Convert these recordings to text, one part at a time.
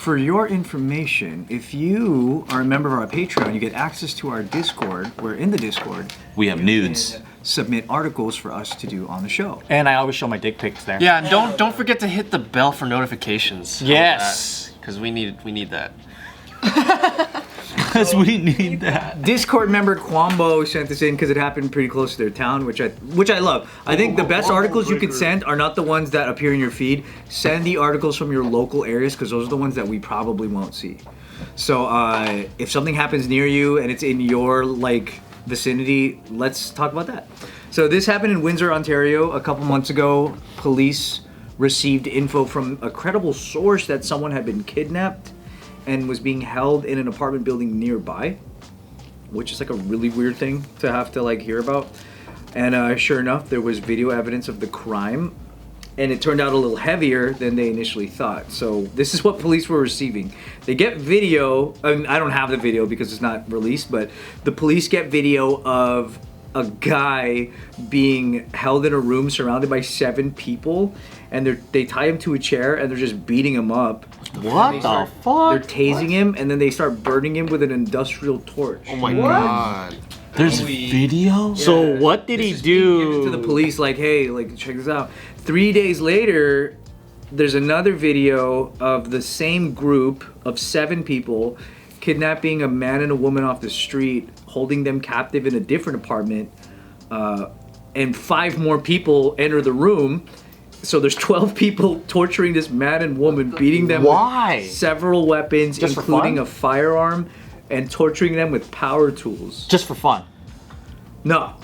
for your information, if you are a member of our Patreon, you get access to our Discord. We're in the Discord. We have nudes. Submit articles for us to do on the show. And I always show my dick pics there. Yeah, and don't forget to hit the bell for notifications. Yes. Because we need that. Because we need that. Discord member Kwambo sent this in because it happened pretty close to their town, which I love. I think the best articles you can send are not the ones that appear in your feed. Send the articles from your local areas because those are the ones that we probably won't see. So if something happens near you and it's in your vicinity, let's talk about that. So this happened in Windsor, Ontario a couple months ago. Police received info from a credible source that someone had been kidnapped and was being held in an apartment building nearby, which is like a really weird thing to have to hear about. And sure enough, there was video evidence of the crime, and it turned out a little heavier than they initially thought. So this is what police were receiving. They get video, I don't have the video because it's not released, but the police get video of a guy being held in a room surrounded by 7 people, and they tie him to a chair and they're just beating him up. What the fuck? They're tasing him and then they start burning him with an industrial torch. Oh my god. There's video? So what did he do? Given to the police hey, check this out. 3 days later, there's another video of the same group of 7 people kidnapping a man and a woman off the street, holding them captive in a different apartment, and 5 more people enter the room. So there's 12 people torturing this man and woman, beating them with several weapons, Just including a firearm, and torturing them with power tools. Just for fun? No.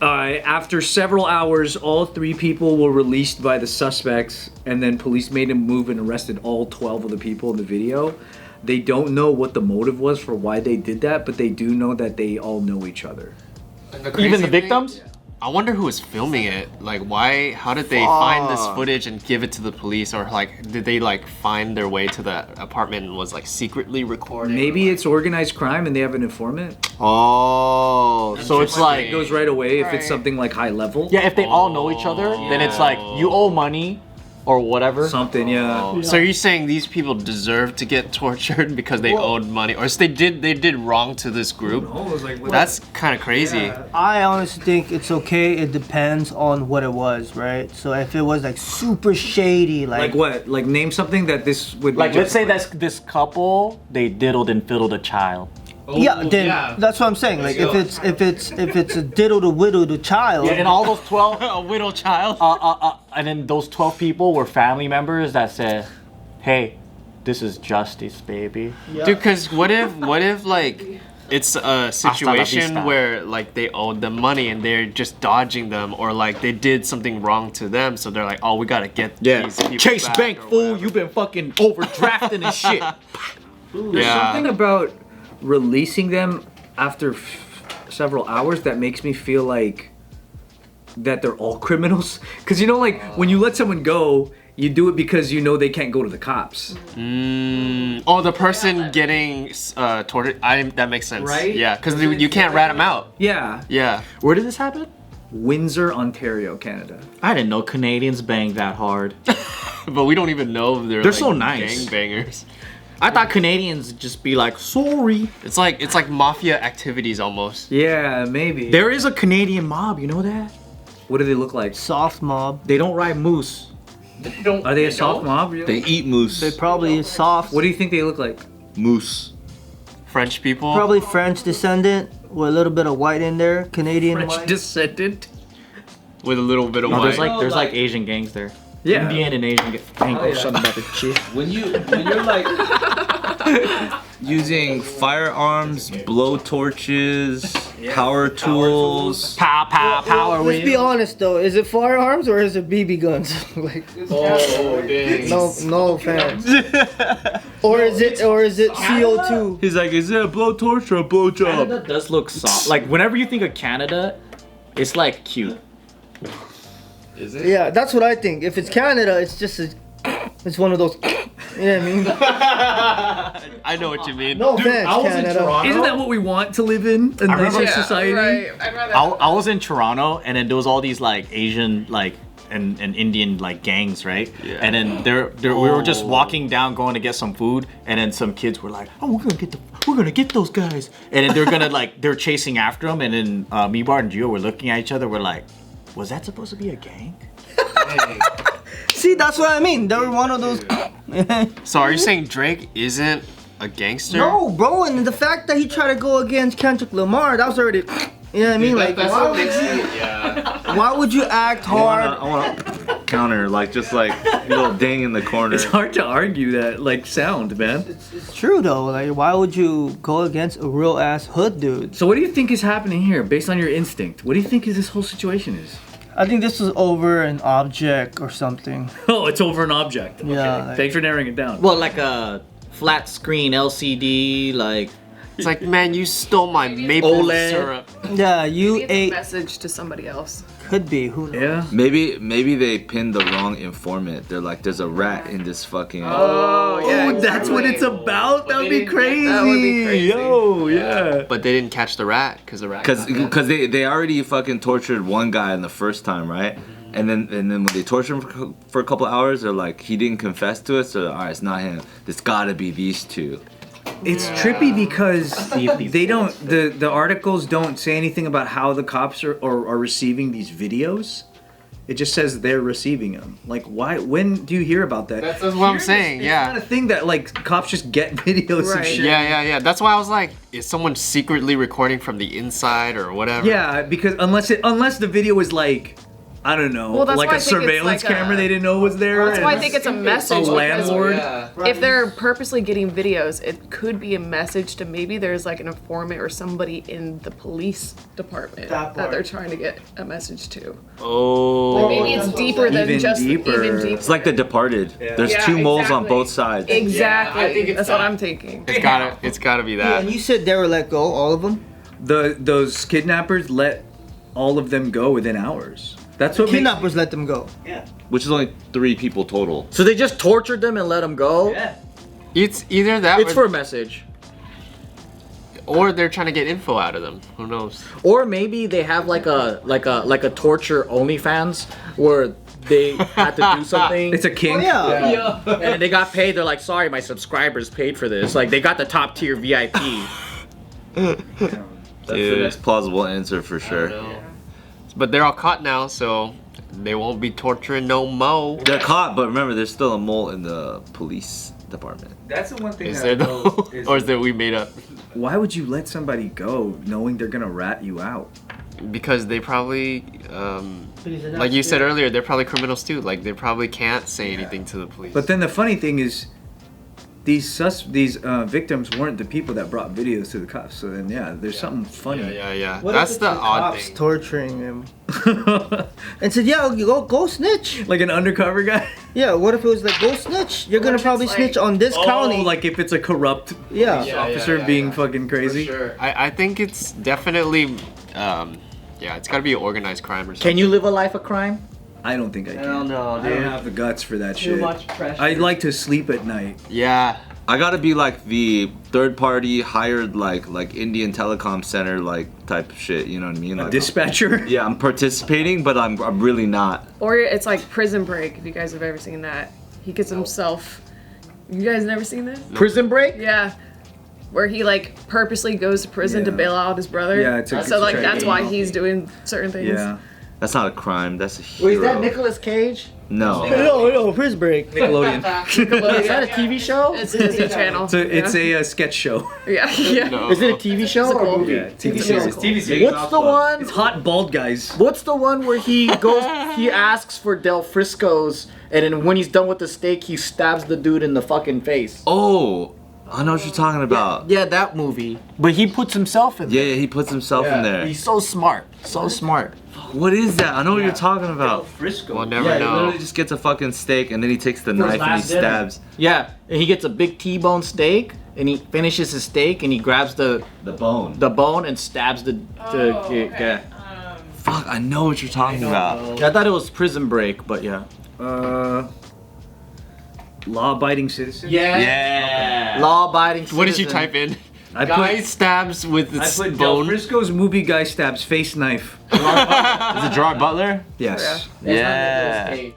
After several hours, all 3 people were released by the suspects, and then police made them move and arrested all 12 of the people in the video. They don't know what the motive was for why they did that, but they do know that they all know each other. Even the victims? I wonder who was filming it. How did they find this footage and give it to the police? Or did they find their way to the apartment and was secretly recording? Maybe it's organized crime and they have an informant. Oh, so it's It goes right away if it's something high level. Yeah, if they all know each other, then it's you owe money or whatever. Something, yeah. So you're saying these people deserve to get tortured because they owed money, or they did wrong to this group? That's kind of crazy. Yeah. I honestly think it's okay. It depends on what it was, right? So if it was super shady, like what? Name something that this would be let's say that's this couple, they diddled and fiddled a child. That's what I'm saying. If it's a diddle to whittle the child. Yeah, and all those 12 A widow child. and then those 12 people were family members that said, "Hey, this is justice, baby." Yeah. Dude, cause what if it's a situation where they owed them money and they're just dodging them, or they did something wrong to them, so they're oh, we gotta get these people Chase back Bank, or fool, whatever. you've been fucking overdrafting and shit. There's something about releasing them after several hours that makes me feel that they're all criminals. Because when you let someone go, you do it because they can't go to the cops. Oh, the person getting tortured. That makes sense. Right? Yeah, because you can't rat them out. Yeah. Yeah. Where did this happen? Windsor, Ontario, Canada. I didn't know Canadians bang that hard. But we don't even know if They're so nice. gangbangers. I thought Canadians would just be sorry. It's like mafia activities almost. Yeah, maybe. There is a Canadian mob, you know that? What do they look like? Soft mob. They don't ride moose. Are they a soft mob? Really? They eat moose. They probably soft. What do you think they look like? Moose. French people. Probably French descendant with a little bit of white in there. Canadian French white. descendant. With a little bit of No, white. there's Asian gangs there. Yeah. Indian and Asian gangs. Something about the shit. When you're using firearms, blow torches, power tools. Power Let's be honest though, is it firearms or is it BB guns? Oh, dang. no offense. or is it CO2? He's is it a blow torch or a blow job? Canada does look soft. Whenever you think of Canada, it's cute. Is it? Yeah, that's what I think. If it's Canada, it's just it's one of those. You know what I mean? I know what you mean. No offense, Canada. Isn't that what we want to live in? A nicer society? I was in Toronto, and then there was all these Asian and Indian like gangs, right? Yeah. And then we were just walking down, going to get some food, and then some kids were like, "Oh, we're gonna get those guys," and then they're gonna like they're chasing after them, and then me, Bart, and Gio were looking at each other. We're like, "Was that supposed to be a gang?" See, that's what I mean. They were one of those. So are you saying Drake isn't a gangster? No, bro, and the fact that he tried to go against Kendrick Lamar, that was already. You know what I mean? Like, That's why what makes it. Yeah. why would you act hard? I want to counter, like, just like a little ding in the corner. It's hard to argue that like sound, man. It's true though. Like, why would you go against a real ass hood dude? So what do you think is happening here, based on your instinct? What do you think is this whole situation is? I think this is over an object or something. Oh, it's over an object. Yeah, like- Thanks for narrowing it down. Well, like a flat screen LCD, like It's like, man, you stole my maple OLED. syrup. Yeah, you Maybe it's a ate. message to somebody else. Could be. Who knows? Yeah. Maybe they pinned the wrong informant. They're like, there's a rat in this fucking. Oh, yeah. Oh, that's what it's about. That would be crazy. That would be crazy. Yo, yeah. But they didn't catch the rat because the rat. Because they already fucking tortured one guy in the first time, right? And then when they tortured him for a couple hours, they're like, he didn't confess to it, so all right, it's not him. It's gotta be these two. It's trippy because they don't. The articles don't say anything about how the cops are receiving these videos. It just says they're receiving them. Like, why? When do you hear about that? That's what I'm saying. It's Yeah. not a thing that like cops just get videos of Right. shit. Yeah. That's why I was like, is someone secretly recording from the inside or whatever? Yeah, because unless the video is like, I don't know, Well, that's like why a I think it's surveillance like camera a- they didn't know was there. That's why I and think it's a message. a because landlord. If they're purposely getting videos, it could be a message to maybe there's like an informant or somebody in the police department That that part. they're trying to get a message to. Oh. Maybe it's deeper than Even just deeper. even deeper. It's like The Departed. There's Yeah, two moles on exactly. both sides. Exactly. Yeah, I think it's That's what that. I'm thinking. It's gotta be that. And you said they were let go, all of them. Those kidnappers let all of them go within hours. That's what makes, Kidnappers let them go. Which is only 3 people total. so they just tortured them and let them go. It's either that It's for a message. or they're trying to get info out of them. Who knows? Or maybe they have like a torture OnlyFans where they had to do something. it's a kink. Yeah. And they got paid. They're like, sorry, my subscribers paid for this. Like they got the top tier VIP. That's the next plausible answer for sure. But they're all caught now, so they won't be torturing no more. They're caught, but remember, there's still a mole in the police department. That's the one thing. Is there though? Or is that we made up? Why would you let somebody go knowing they're gonna rat you out? Because they probably, like you said earlier, they're probably criminals too. Like they probably can't say anything to the police. But then the funny thing is, these victims weren't the people that brought videos to the cops. So then there's something funny. yeah. What That's if it's the odd cops thing. torturing him and said, "Yeah, you go snitch." Like an undercover guy. Yeah. What if it was like, "Go snitch"? You're gonna if it's probably like- snitch on this county. like if it's a corrupt yeah. officer being fucking crazy. I think it's definitely, it's got to be an organized crime or something. Can you live a life of crime? I don't think I can. Hell no, I don't dude. have the guts for that Too shit. much pressure. I like to sleep at night. Yeah. I gotta be like the third party hired like Indian telecom center like type shit, you know what I mean? Like, Dispatcher. yeah, I'm participating, but I'm really not. Or it's like Prison Break, if you guys have ever seen that. He gets himself. You guys never seen this? Prison break? Yeah. Where he like purposely goes to prison to Yeah. bail out his brother. Yeah, it's a- so like it's a- that's why he's doing certain things. Yeah. That's not a crime. That's a hero. Wait, is that Nicolas Cage? No. No, Prison Break. Nickelodeon. Is that a TV show? It's a Disney Channel. It's a sketch show. Yeah. No. Is it a TV show or a cool. movie? Yeah, TV It's series. cool. What's the one? It's hot bald guys. What's the one where he goes? He asks for Del Frisco's, and then when he's done with the steak, he stabs the dude in the fucking face. Oh, I know what you're talking about. Yeah, that movie. But he puts himself in Yeah, there. he puts himself in there. He's so smart. So smart. What is that? I know what you're talking about. Frisco. We'll never Yeah, he know. literally just gets a fucking steak and then he takes the knife and he last dinner. stabs Yeah, and he gets a big T-bone steak, and he finishes his steak, and he grabs the the bone. bone and stabs the guy. Fuck, I know what you're talking about. I thought it was Prison Break, but yeah. Law-abiding citizen. Yeah. Law-abiding. What did you citizen. type in? Guy stabs with I his put Del bone. Frisco's movie guy stabs face knife. Is it Gerard Butler? Yes. Yeah.